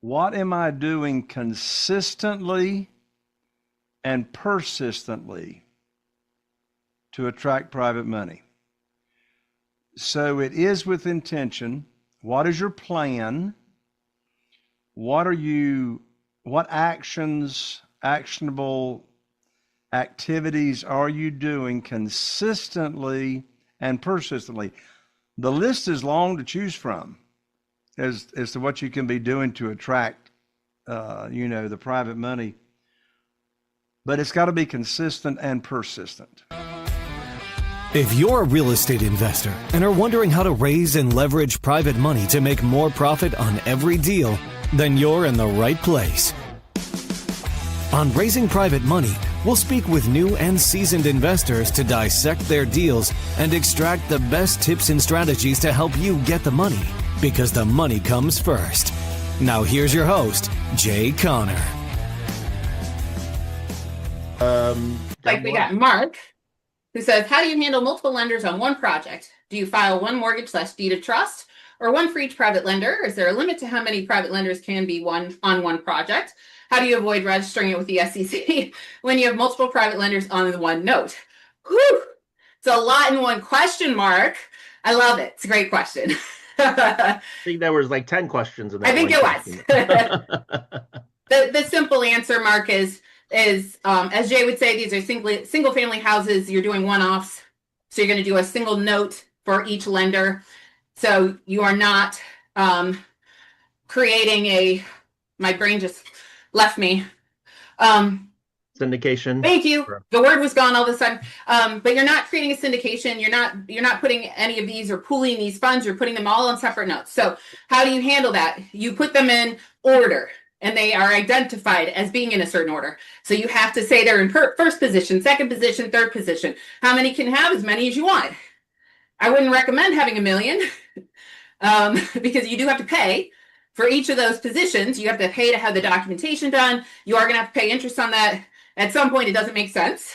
What am I doing consistently and persistently to attract private money? So it is with intention. What is your plan? What actions, actionable activities are you doing consistently and persistently? The list is long to choose from as to what you can be doing to attract, the private money, but it's got to be consistent and persistent. If you're a real estate investor and are wondering how to raise and leverage private money to make more profit on every deal, then you're in the right place. On Raising Private Money, we'll speak with new and seasoned investors to dissect their deals and extract the best tips and strategies to help you get the money, because the money comes first. Now here's your host, Jay Connor. We got Mark, who says, how do you handle multiple lenders on one project? Do you file one mortgage/deed of trust or one for each private lender? Is there a limit to how many private lenders can be on one project? How do you avoid registering it with the SEC when you have multiple private lenders on the one note? Whew! It's a lot in one question, Mark. I love it. It's a great question. I think there was like 10 questions in that. I think it was. The simple answer, Mark, is as Jay would say, these are single family houses. You're doing one-offs. So you're going to do a single note for each lender. So you are not creating my brain just left me. Syndication. Thank you. The word was gone all of a sudden. But you're not creating a syndication. You're not putting any of these or pooling these funds. You're putting them all on separate notes. So how do you handle that? You put them in order, and they are identified as being in a certain order. So you have to say they're in first position, second position, third position. How many can have? As many as you want. I wouldn't recommend having 1 million because you do have to pay for each of those positions. You have to pay to have the documentation done. You are going to have to pay interest on that. At some point, it doesn't make sense.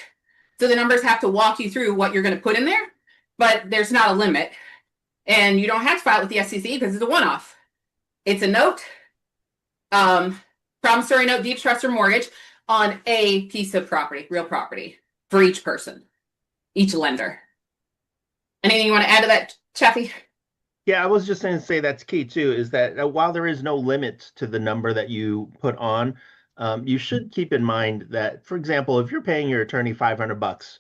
So the numbers have to walk you through what you're going to put in there, but there's not a limit. And you don't have to file it with the SEC because it's a one-off. It's a note, promissory note, deed, trust, or mortgage on a piece of property, real property, for each person, each lender. Anything you want to add to that, Chaffee? Yeah, I was just going to say that's key too, is that while there is no limit to the number that you put on, you should keep in mind that, for example, if you're paying your attorney $500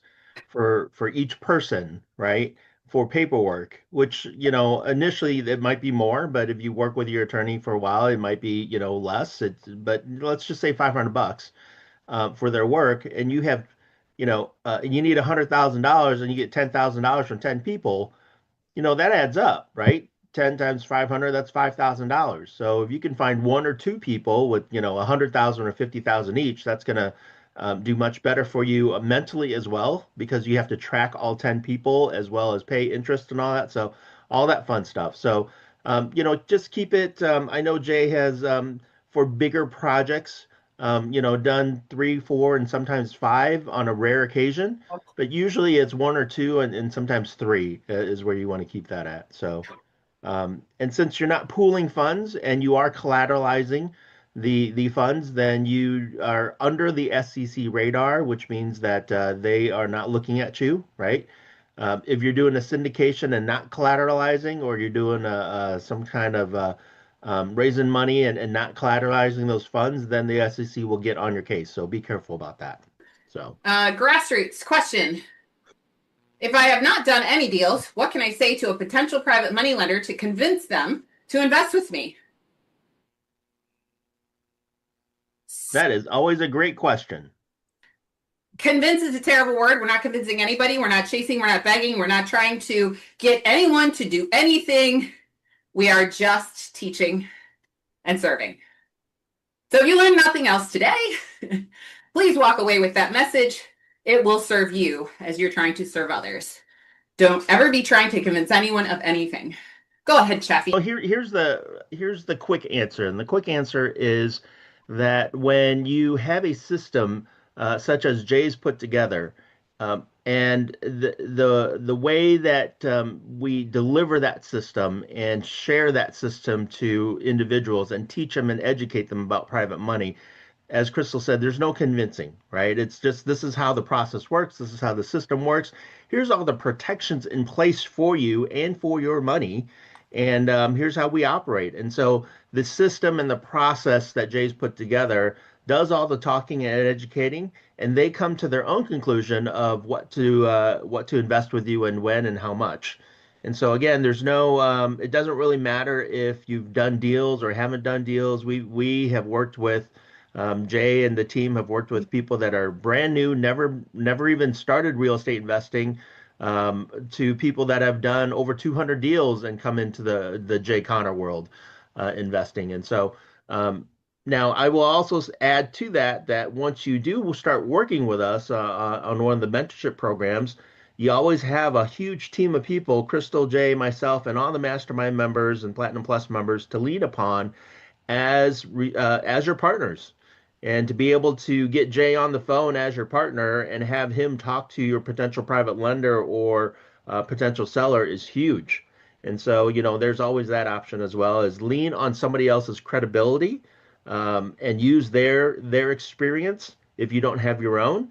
for each person, right, for paperwork, which, initially it might be more, but if you work with your attorney for a while, it might be, less. But let's just say $500 for their work, and you have, you need $100,000 and you get $10,000 from 10 people, that adds up, right? 10 times 500, that's $5,000. So if you can find one or two people with, 100,000 or 50,000 each, that's going to do much better for you mentally as well, because you have to track all 10 people as well as pay interest and all that. So all that fun stuff. So, just keep it. I know Jay has, for bigger projects, done 3, 4, and sometimes 5 on a rare occasion, but usually it's 1 or 2 and sometimes 3 is where you want to keep that at. So, and since you're not pooling funds and you are collateralizing the funds, then you are under the SEC radar, which means that they are not looking at you, right? If you're doing a syndication and not collateralizing, or you're doing some kind of raising money and not collateralizing those funds, then the SEC will get on your case. So be careful about that. So grassroots question. If I have not done any deals, what can I say to a potential private money lender to convince them to invest with me? That is always a great question. Convince is a terrible word. We're not convincing anybody. We're not chasing. We're not begging. We're not trying to get anyone to do anything. We are just teaching and serving. So if you learn nothing else today, please walk away with that message. It will serve you as you're trying to serve others. Don't ever be trying to convince anyone of anything. Go ahead, Chaffee. Well, here's the quick answer. And the quick answer is that when you have a system such as Jay's put together, And the way that we deliver that system and share that system to individuals and teach them and educate them about private money, as Crystal said, there's no convincing, right? It's just this is how the process works. This is how the system works. Here's all the protections in place for you and for your money. And here's how we operate. And so the system and the process that Jay's put together does all the talking and educating, and they come to their own conclusion of what to invest with you and when and how much. And so again, there's no it doesn't really matter if you've done deals or haven't done deals. We have worked with Jay and the team have worked with people that are brand new, never even started real estate investing, to people that have done over 200 deals and come into the Jay Connor world investing. And so now I will also add to that that once you do start working with us on one of the mentorship programs, you always have a huge team of people, Crystal, Jay, myself, and all the mastermind members and Platinum Plus members to lean upon as your partners, and to be able to get Jay on the phone as your partner and have him talk to your potential private lender or potential seller is huge. And so, there's always that option as well as lean on somebody else's credibility, and use their experience if you don't have your own.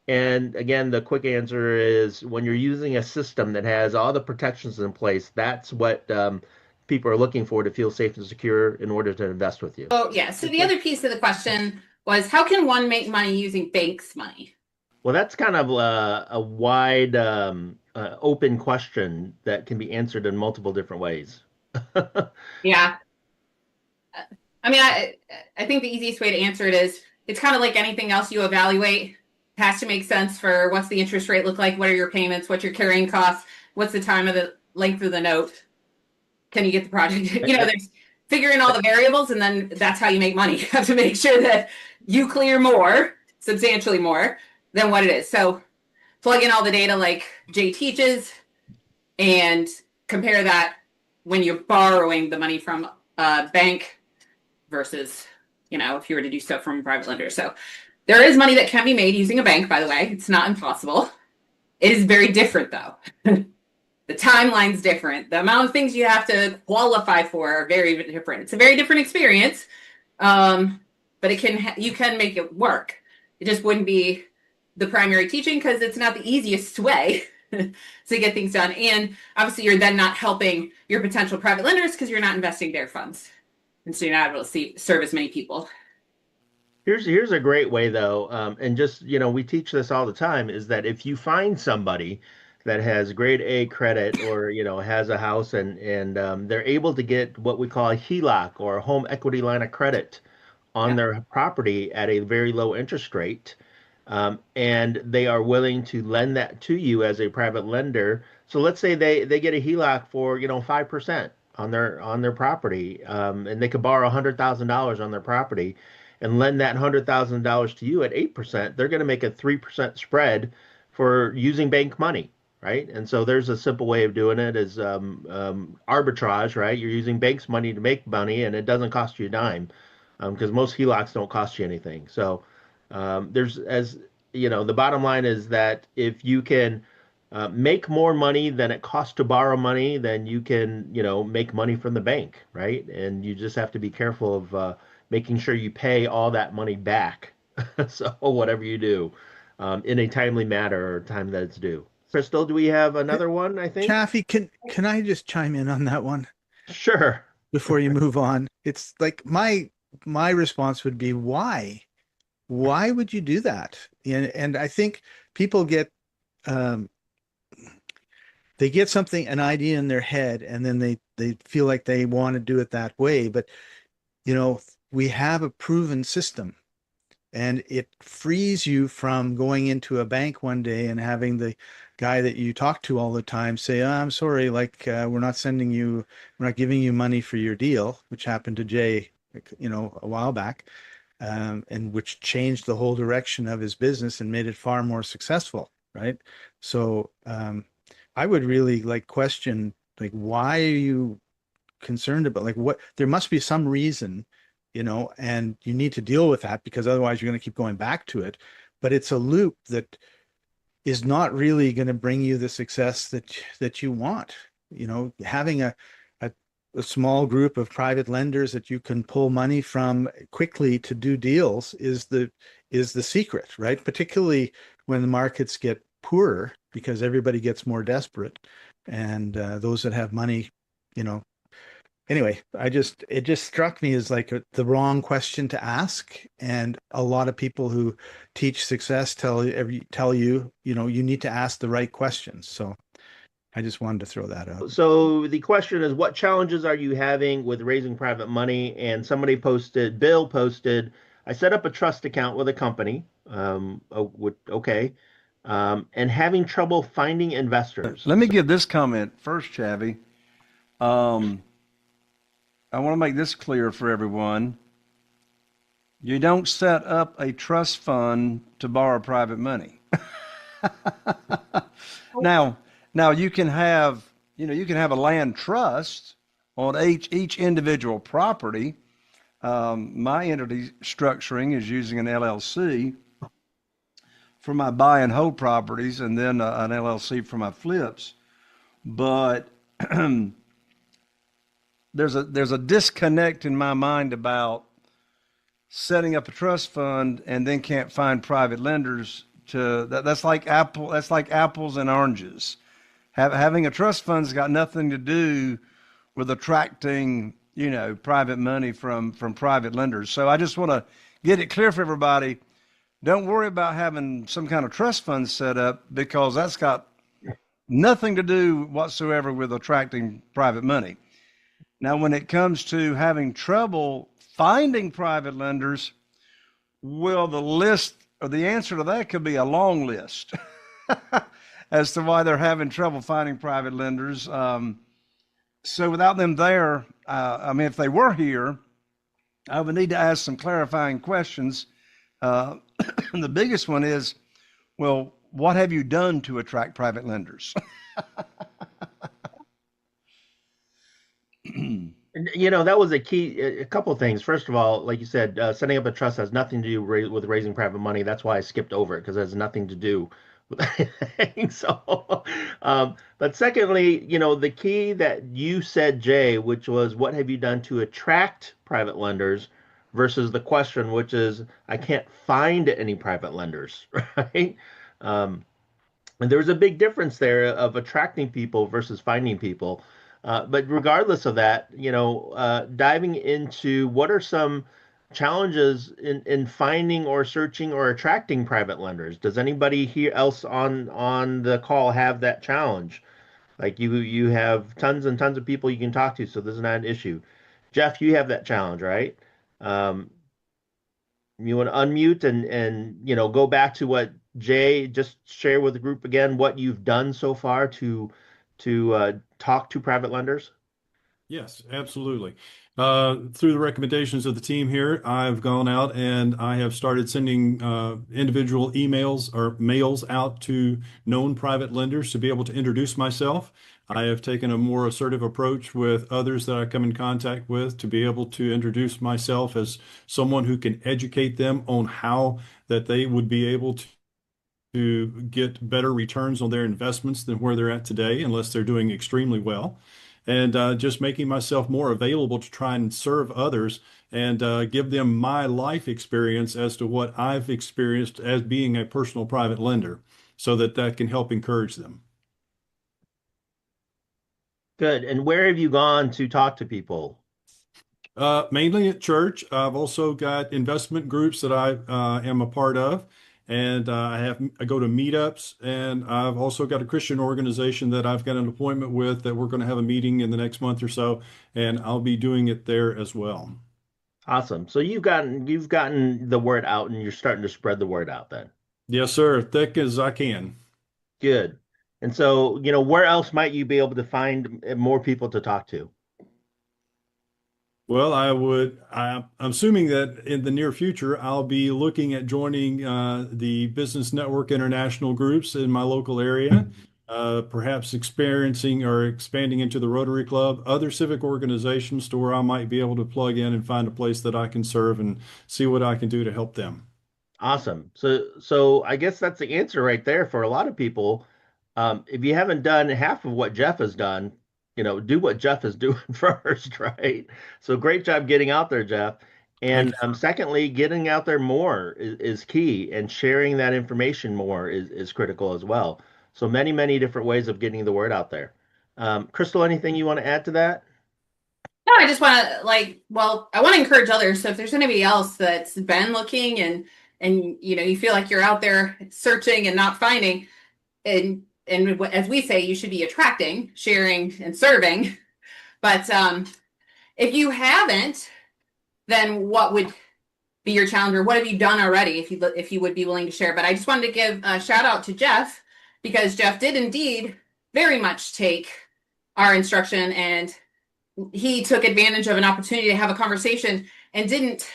And again, the quick answer is when you're using a system that has all the protections in place, that's what people are looking for to feel safe and secure in order to invest with you. Oh, yeah. So the other piece of the question was, how can one make money using banks' money? Well, that's kind of a wide, open question that can be answered in multiple different ways. Yeah. I mean, I think the easiest way to answer it is it's kind of like anything else you evaluate. It has to make sense for what's the interest rate look like, what are your payments, what's your carrying costs, what's the time of the length of the note, can you get the project? There's figuring all the variables, and then that's how you make money. You have to make sure that you clear more, substantially more than what it is. So plug in all the data like Jay teaches and compare that when you're borrowing the money from a bank versus, if you were to do stuff from a private lender. So there is money that can be made using a bank, by the way. It's not impossible. It is very different, though. The timeline's different. The amount of things you have to qualify for are very different. It's a very different experience, but you can make it work. It just wouldn't be the primary teaching because it's not the easiest way to get things done. And obviously, you're then not helping your potential private lenders because you're not investing their funds, and so you're not able to serve as many people. Here's a great way though, and just we teach this all the time, is that if you find somebody that has grade A credit or has a house and they're able to get what we call a HELOC or a home equity line of credit on their property at a very low interest rate, and they are willing to lend that to you as a private lender. So let's say they get a HELOC for 5% on their property, and they could borrow $100,000 on their property and lend that $100,000 to you at 8%. They're going to make a 3% spread for using bank money, right? And so there's a simple way of doing it is arbitrage, right? You're using banks' money to make money, and it doesn't cost you a dime, because most HELOCs don't cost you anything. So the bottom line is that if you can make more money than it costs to borrow money, then you can, make money from the bank, right? And you just have to be careful of making sure you pay all that money back. So whatever you do, in a timely manner or time that it's due. Crystal, do we have another one, I think? Chaffee, can I just chime in on that one Sure. before you move on? It's like my response would be, why? Why would you do that? And I think people get they get an idea in their head, and then they feel like they want to do it that way. But we have a proven system, and it frees you from going into a bank one day and having the guy that you talk to all the time say, "Oh, I'm sorry, we're not giving you money for your deal," which happened to Jay, a while back, and which changed the whole direction of his business and made it far more successful, right? So I would really question, why are you concerned about, what? There must be some reason, and you need to deal with that, because otherwise you're going to keep going back to it. But it's a loop that is not really going to bring you the success that you want. You know, having a a small group of private lenders that you can pull money from quickly to do deals is the secret, right? Particularly when the markets get poorer because everybody gets more desperate, and those that have money, you know, anyway, it just struck me as like the wrong question to ask. And a lot of people who teach success tell you, you know, you need to ask the right questions. So I just wanted to throw that out. So the question is, what challenges are you having with raising private money? And somebody posted, Bill posted, I set up a trust account with a company. Okay. And having trouble finding investors. Let me give this comment first, Chavi. Um, I want to make this clear for everyone. You don't set up a trust fund to borrow private money. Now, now you can have, you can have a land trust on each individual property. My entity structuring is using an LLC for my buy and hold properties, and then an LLC for my flips. But there's a disconnect in my mind about setting up a trust fund and then can't find private lenders that's like apples and oranges. Having a trust fund's got nothing to do with attracting, private money from private lenders. So I just want to get it clear for everybody. Don't worry about having some kind of trust fund set up, because that's got nothing to do whatsoever with attracting private money. Now, when it comes to having trouble finding private lenders, well, the list or the answer to that could be a long list as to why they're having trouble finding private lenders. So without them there, if they were here, I would need to ask some clarifying questions. The biggest one is, well, what have you done to attract private lenders? That was a key, a couple of things. First of all, like you said, setting up a trust has nothing to do with raising private money. That's why I skipped over it, because it has nothing to do with anything. So, but secondly, the key that you said, Jay, which was, what have you done to attract private lenders, versus the question, which is, I can't find any private lenders, right? And there's a big difference there of attracting people versus finding people. But regardless of that, diving into what are some challenges in finding or searching or attracting private lenders. Does anybody here else on the call have that challenge? Like you have tons and tons of people you can talk to, so this is not an issue. Jeff, you have that challenge, right? Um, you want to unmute and go back to what Jay just share with the group again, what you've done so far to talk to private lenders? Yes, absolutely. Through the recommendations of the team here, I've gone out and I have started sending individual emails or mails out to known private lenders to be able to introduce myself. I have taken a more assertive approach with others that I come in contact with to be able to introduce myself as someone who can educate them on how that they would be able to get better returns on their investments than where they're at today, unless they're doing extremely well. And just making myself more available to try and serve others and give them my life experience as to what I've experienced as being a personal private lender, so that that can help encourage them. Good. And where have you gone to talk to people? Mainly at church. I've also got investment groups that I am a part of, and I go to meetups, and I've also got a Christian organization that I've got an appointment with that we're going to have a meeting in the next month or so, and I'll be doing it there as well. Awesome. So you've gotten the word out, and you're starting to spread the word out then. Yes, sir. Thick as I can. Good. And so, where else might you be able to find more people to talk to? Well, I'm assuming that in the near future, I'll be looking at joining the Business Network International groups in my local area, perhaps experiencing or expanding into the Rotary Club, other civic organizations, to where I might be able to plug in and find a place that I can serve and see what I can do to help them. Awesome. So I guess that's the answer right there for a lot of people. If you haven't done half of what Jeff has done, do what Jeff is doing first, right? So great job getting out there, Jeff. Thank And you, sir. secondly, getting out there more is key, and sharing that information more is critical as well. So many, many different ways of getting the word out there. Crystal, anything you want to add to that? No, I just want to I want to encourage others. So if there's anybody else that's been looking and you feel like you're out there searching and not finding, and as we say, you should be attracting, sharing, and serving. But if you haven't, then what would be your challenge, or what have you done already? If you would be willing to share. But I just wanted to give a shout out to Jeff, because Jeff did indeed very much take our instruction, and he took advantage of an opportunity to have a conversation and didn't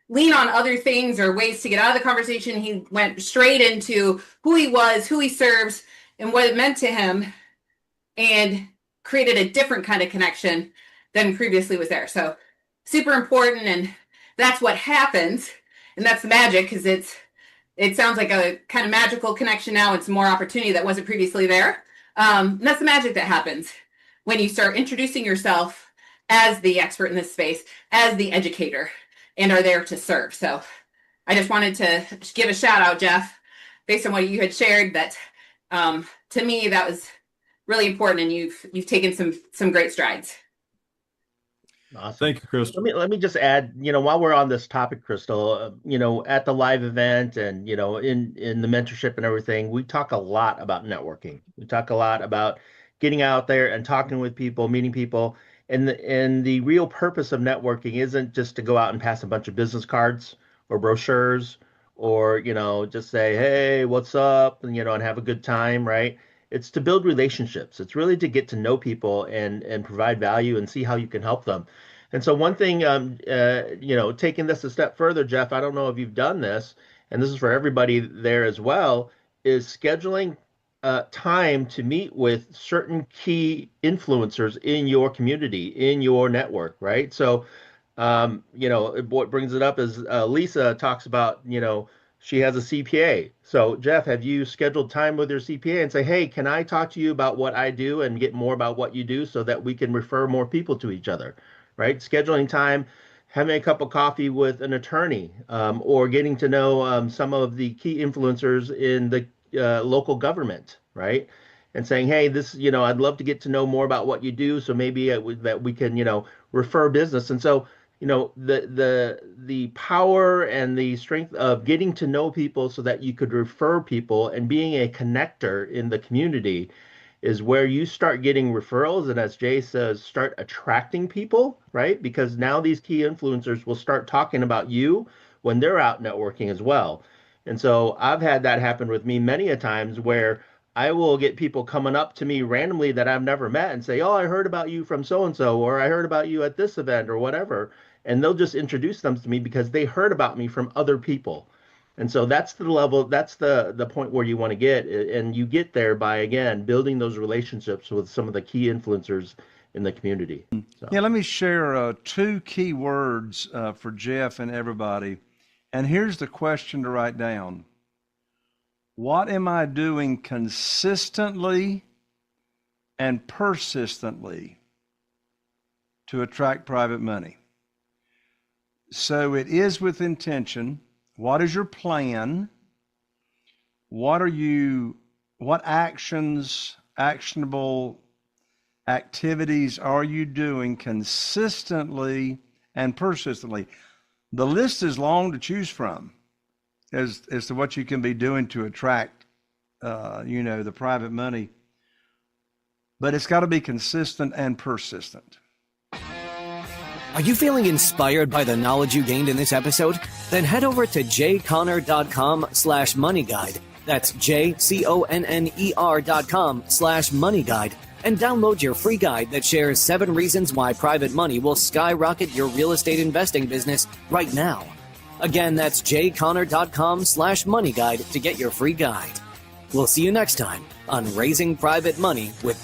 lean on other things or ways to get out of the conversation. He went straight into who he was, who he serves, and what it meant to him, and created a different kind of connection than previously was there. So super important, and that's what happens, and that's the magic, because it sounds like a kind of magical connection now. It's more opportunity that wasn't previously there. And that's the magic that happens when you start introducing yourself as the expert in this space, as the educator, and are there to serve. So I just wanted to give a shout out, Jeff, based on what you had shared. That to me, that was really important, and you've taken some great strides. Awesome. Thank you, Crystal. Let me just add, while we're on this topic, Crystal, at the live event and, in the mentorship and everything, we talk a lot about networking. We talk a lot about getting out there and talking with people, meeting people. And the real purpose of networking isn't just to go out and pass a bunch of business cards or brochures or, just say, hey, what's up? And, and have a good time, right? It's to build relationships. It's really to get to know people and provide value and see how you can help them. And so one thing, taking this a step further, Jeff, I don't know if you've done this, and this is for everybody there as well, is scheduling time to meet with certain key influencers in your community, in your network, right? So, what brings it up is Lisa talks about, she has a CPA. So, Jeff, have you scheduled time with your CPA and say, hey, can I talk to you about what I do and get more about what you do so that we can refer more people to each other, right? Scheduling time, having a cup of coffee with an attorney, or getting to know some of the key influencers in the local government, right? And saying, hey, this, I'd love to get to know more about what you do, so maybe that we can, refer business. And so, the power and the strength of getting to know people so that you could refer people and being a connector in the community is where you start getting referrals. And as Jay says, start attracting people, right? Because now these key influencers will start talking about you when they're out networking as well. And so I've had that happen with me many a times where I will get people coming up to me randomly that I've never met and say, oh, I heard about you from so-and-so, or I heard about you at this event or whatever. And they'll just introduce them to me because they heard about me from other people. And so that's the level, that's the point where you want to get. And you get there by, again, building those relationships with some of the key influencers in the community. So. Yeah, let me share 2 key words for Jeff and everybody. And here's the question to write down. What am I doing consistently and persistently to attract private money? So it is with intention. What is your plan? What actions, actionable activities are you doing consistently and persistently? The list is long to choose from as to what you can be doing to attract, the private money. But it's got to be consistent and persistent. Are you feeling inspired by the knowledge you gained in this episode? Then head over to jconner.com/moneyguide. That's jconner.com/moneyguide and download your free guide that shares 7 reasons why private money will skyrocket your real estate investing business right now. Again, that's jconner.com/moneyguide to get your free guide. We'll see you next time on Raising Private Money with